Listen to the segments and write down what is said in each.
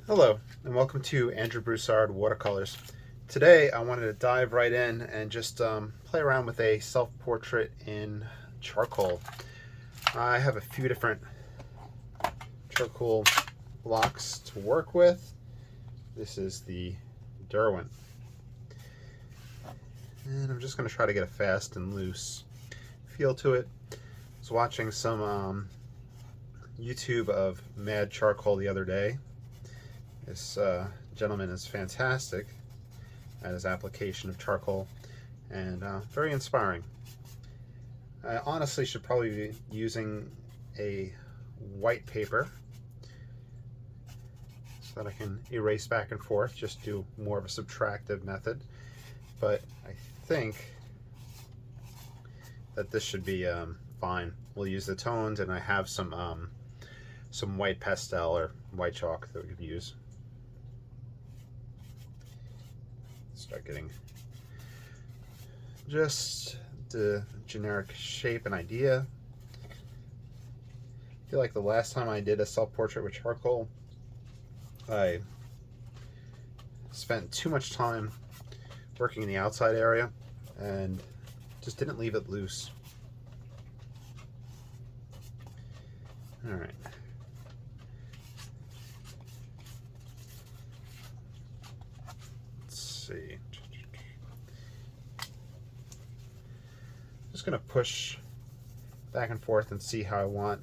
Hello, and welcome to Andrew Broussard Watercolors. Today I wanted to dive right in and just play around with a self-portrait in charcoal. I have a few different charcoal blocks to work with. This is the Derwent. And I'm just going to try to get a fast and loose feel to it. I was watching some YouTube of Mad Charcoal the other day. This gentleman is fantastic at his application of charcoal and very inspiring. I honestly should probably be using a white paper so that I can erase back and forth, just do more of a subtractive method. But I think that this should be fine. We'll use the tones, and I have some white pastel or white chalk that we could use. Start getting just the generic shape and idea. I feel like the last time I did a self-portrait with charcoal, I spent too much time working in the outside area and just didn't leave it loose. All right. See. Just going to push back and forth and see how I want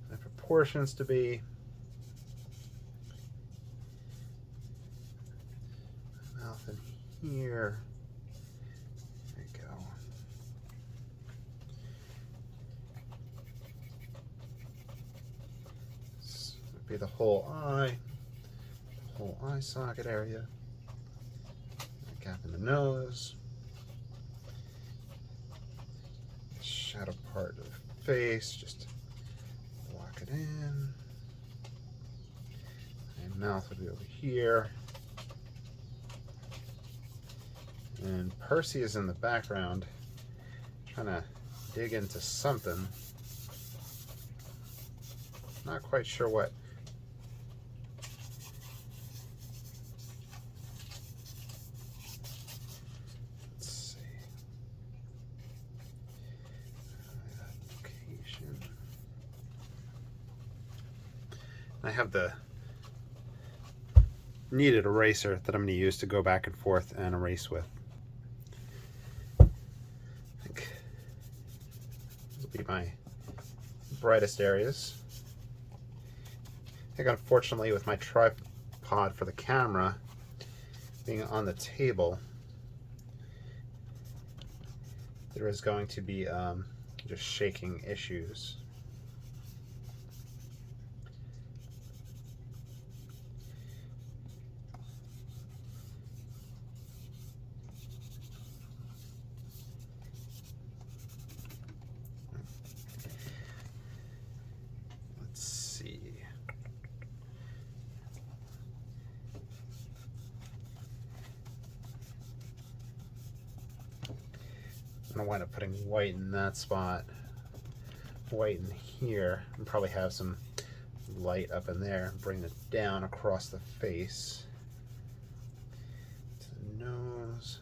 my proportions to be. Mouth in here. There you go. This would be the whole eye socket area. Gap in the nose, shadow part of the face, just block it in, and mouth would be over here, and Percy is in the background trying to dig into something, not quite sure what. I have the kneaded eraser that I'm going to use to go back and forth and erase with. I think this will be my brightest areas. I think unfortunately with my tripod for the camera being on the table, there is going to be just shaking issues. I'm gonna wind up putting white in that spot, white in here, and probably have some light up in there, and bring it down across the face to the nose.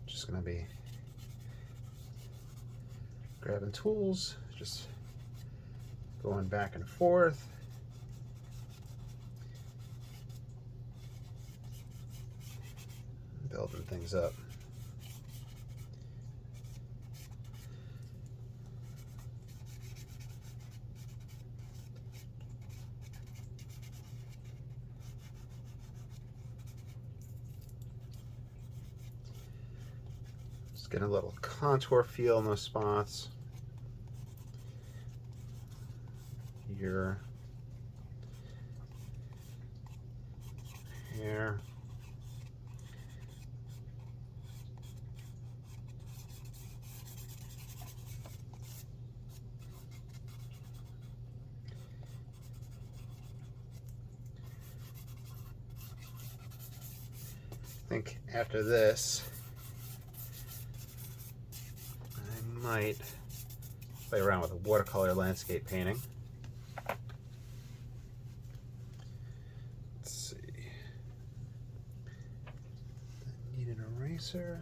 Just gonna be grabbing tools, just going back and forth. Building things up. Just getting a little contour feel in those spots. Here. Here. I think after this, I might play around with a watercolor landscape painting. Let's see. I need an eraser.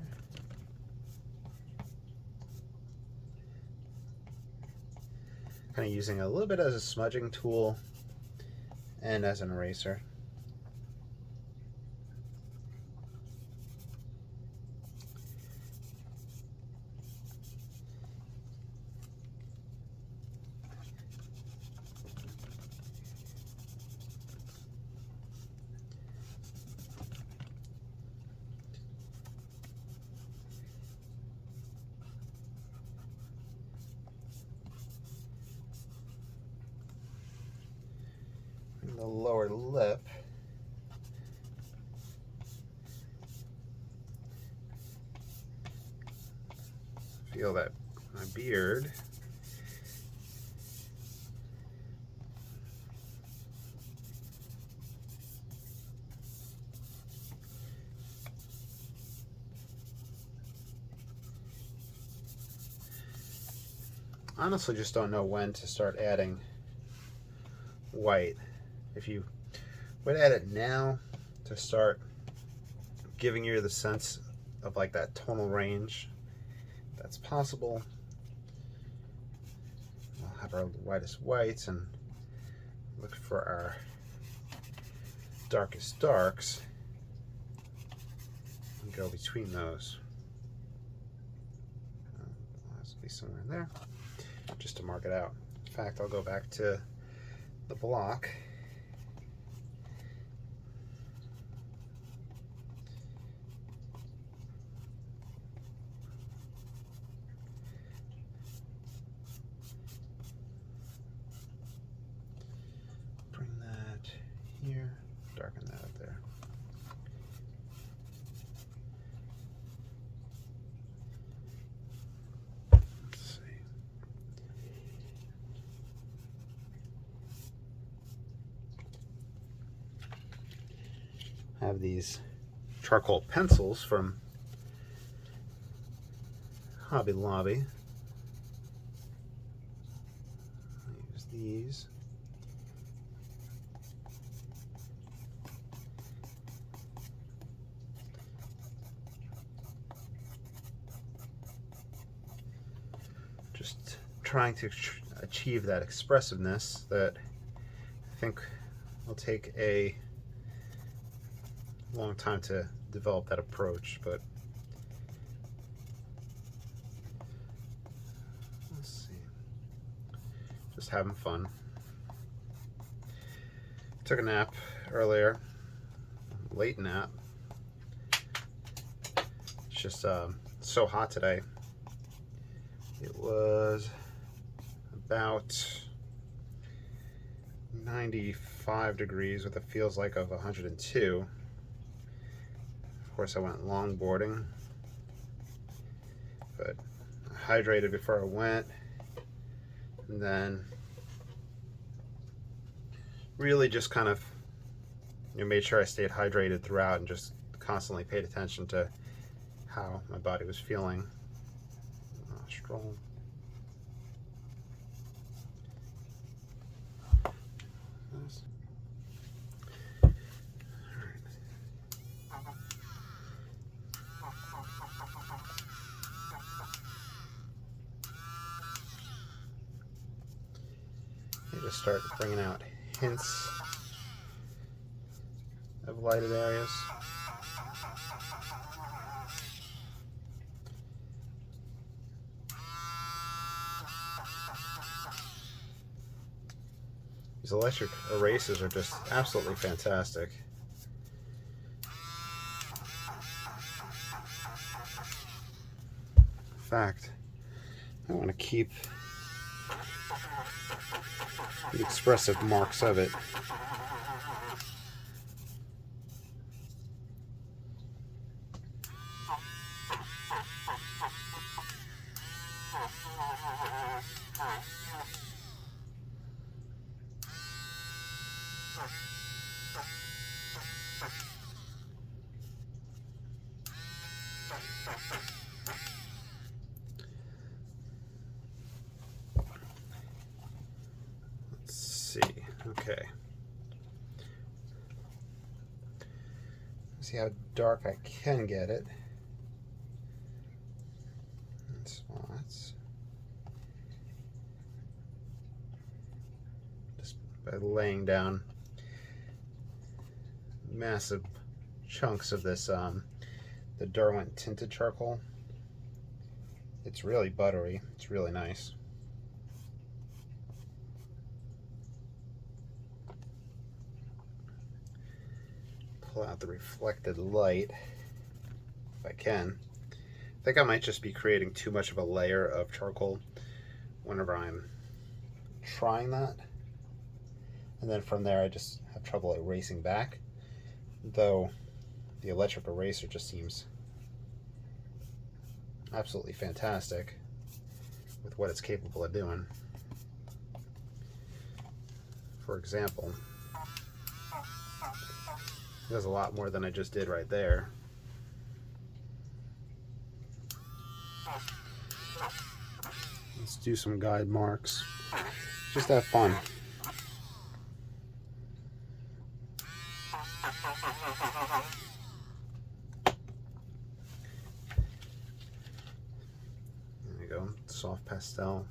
Kind of using a little bit as a smudging tool and as an eraser. The lower lip. Feel that my beard. Honestly, just don't know when to start adding white. If you would add it now to start giving you the sense of like that tonal range, that's possible. We'll have our lightest whites and look for our darkest darks and go between those. Has to be somewhere in there just to mark it out. In fact, I'll go back to the block. Bring that here, darken that up there. Let's see. I have these charcoal pencils from Hobby Lobby. I'll use these. Just trying to achieve that expressiveness that I think will take a long time to develop that approach, but let's see. Just having fun. Took a nap earlier, late nap. It's just so hot today. It was about 95 degrees with a feels like of 102. Of course, I went longboarding, but I hydrated before I went, and then really just kind of made sure I stayed hydrated throughout and just constantly paid attention to how my body was feeling. Nostril. Just start bringing out hints of lighted areas. These electric erasers are just absolutely fantastic. In fact, I want to keep the expressive marks of it. Okay. See how dark I can get it in spots. Just by laying down massive chunks of this the Derwent tinted charcoal. It's really buttery. It's really nice. Pull out the reflected light if I can. I think I might just be creating too much of a layer of charcoal whenever I'm trying that. And then from there I just have trouble erasing back. Though the electric eraser just seems absolutely fantastic with what it's capable of doing. For example, it does a lot more than I just did right there. Let's do some guide marks. Just have fun. There you go, soft pastel.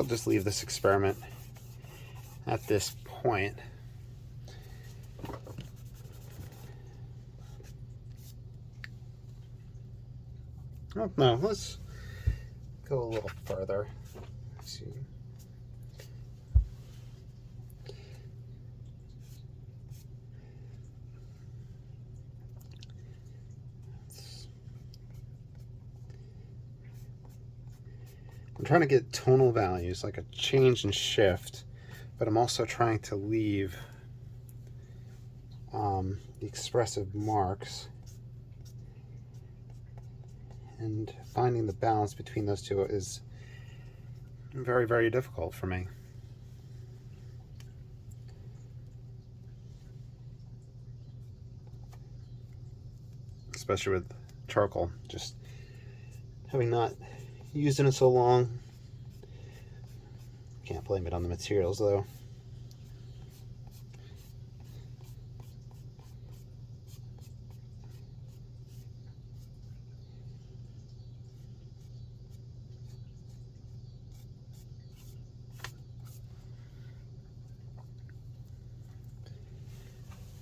I'll just leave this experiment at this point. Oh no, let's go a little further. Let's see. I'm trying to get tonal values, like a change and shift, but I'm also trying to leave the expressive marks, and finding the balance between those two is very, very difficult for me. Especially with charcoal, just having not used it in so long. Can't blame it on the materials though.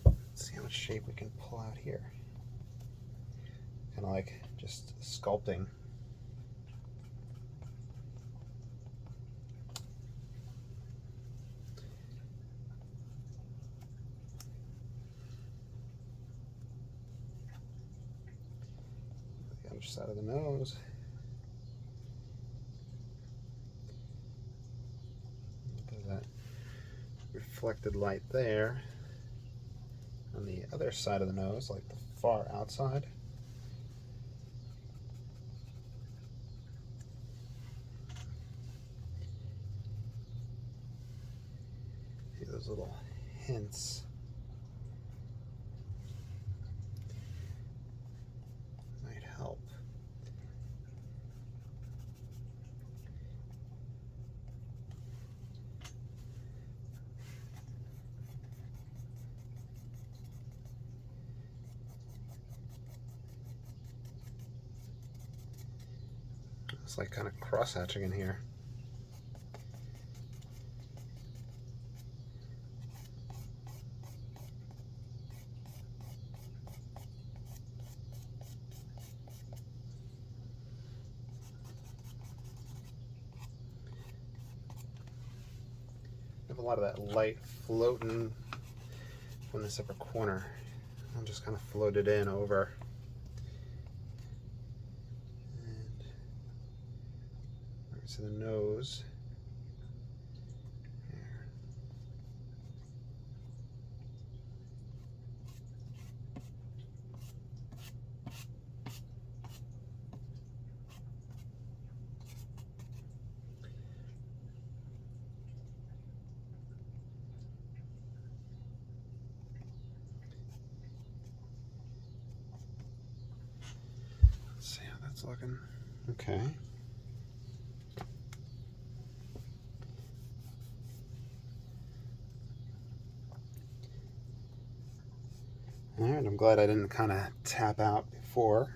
Let's see how much shape we can pull out here. Kind of like just sculpting. The other side of the nose. Put that reflected light there. On the other side of the nose, like the far outside. See those little hints. Might help. It's like kind of cross-hatching in here. have a lot of that light floating from this upper corner. I'll just kind of float it in over. And right to the nose. See how that's looking. Okay. All right, I'm glad I didn't kind of tap out before.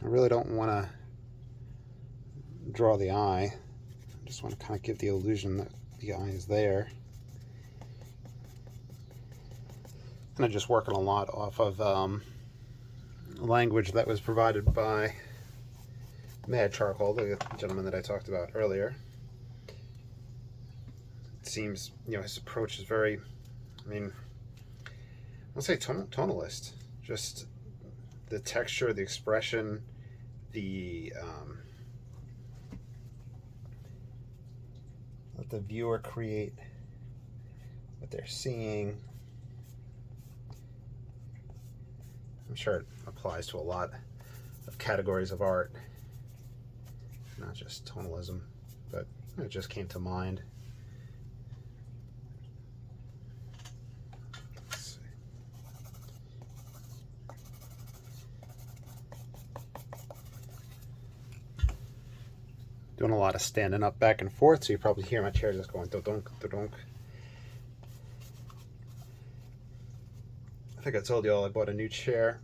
I really don't want to draw the eye. I just want to kind of give the illusion that the eye is there. And I'm just working a lot off of language that was provided by Mad Charcoal, the gentleman that I talked about earlier. It seems, you know, his approach is very, I mean, I'll say tonalist. Just the texture, the expression, the let the viewer create what they're seeing. I'm sure it applies to a lot of categories of art, not just tonalism, but it just came to mind. Doing a lot of standing up back and forth, so you probably hear my chair just going do-dunk, do-dunk. I think I told you all I bought a new chair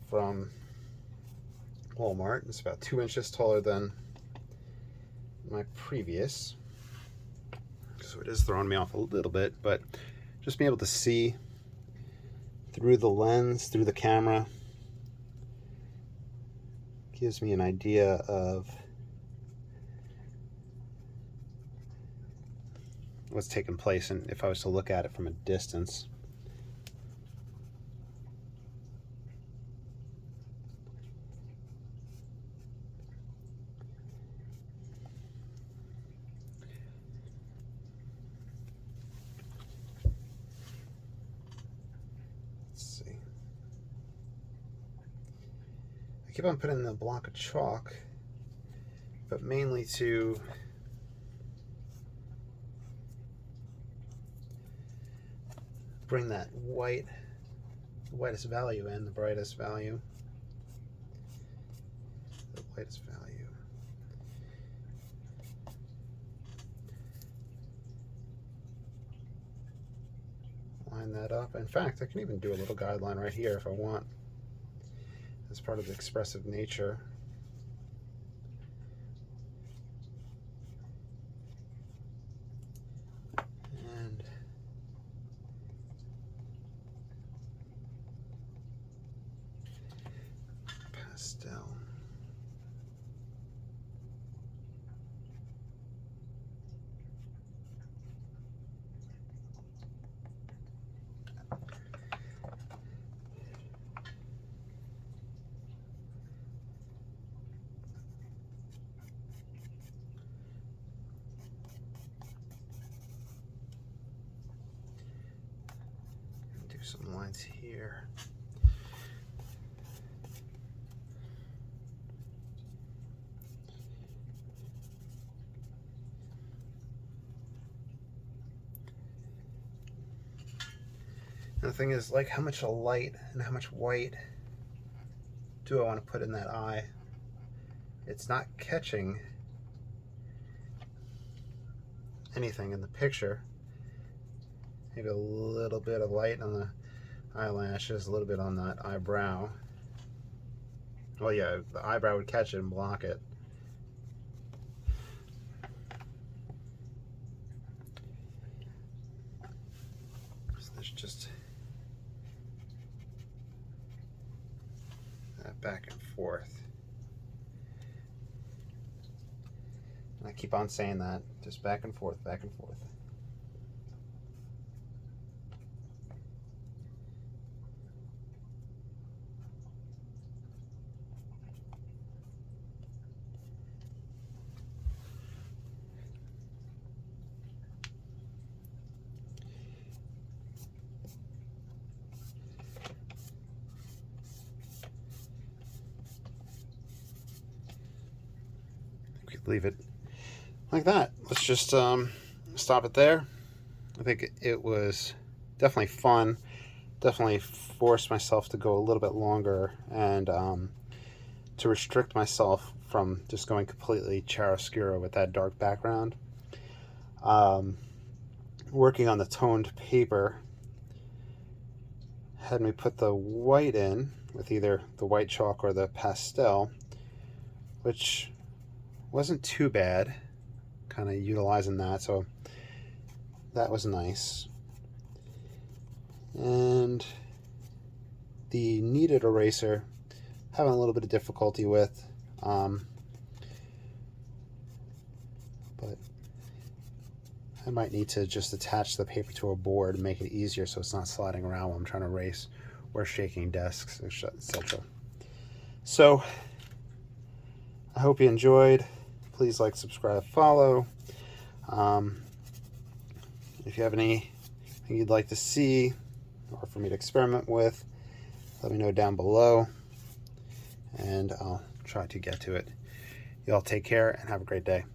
from Walmart. It's about 2 inches taller than my previous, so it is throwing me off a little bit, but just being able to see through the lens, through the camera, gives me an idea of what's taking place, and if I was to look at it from a distance. Let's see. I keep on putting in a block of chalk, but mainly to bring that whitest value in, the brightest value, the whitest value. Line that up. In fact, I can even do a little guideline right here if I want, as part of the expressive nature. Pastel. Do some lines here. And the thing is, like, how much light and how much white do I want to put in that eye? It's not catching anything in the picture. Maybe a little bit of light on eyelashes, a little bit on that eyebrow. Well, yeah, the eyebrow would catch it and block it. So there's just that back and forth. And I keep on saying that, just back and forth, back and forth. We could leave it like that. Let's just stop it there. I think it was definitely fun. Definitely forced myself to go a little bit longer and to restrict myself from just going completely chiaroscuro with that dark background. Working on the toned paper had me put the white in with either the white chalk or the pastel, which wasn't too bad, kind of utilizing that, so that was nice. And the kneaded eraser, having a little bit of difficulty with, but I might need to just attach the paper to a board and make it easier so it's not sliding around while I'm trying to erase or shaking desks, etc. So I hope you enjoyed. Please like, subscribe, follow. If you have anything you'd like to see or for me to experiment with, let me know down below and I'll try to get to it. Y'all take care and have a great day.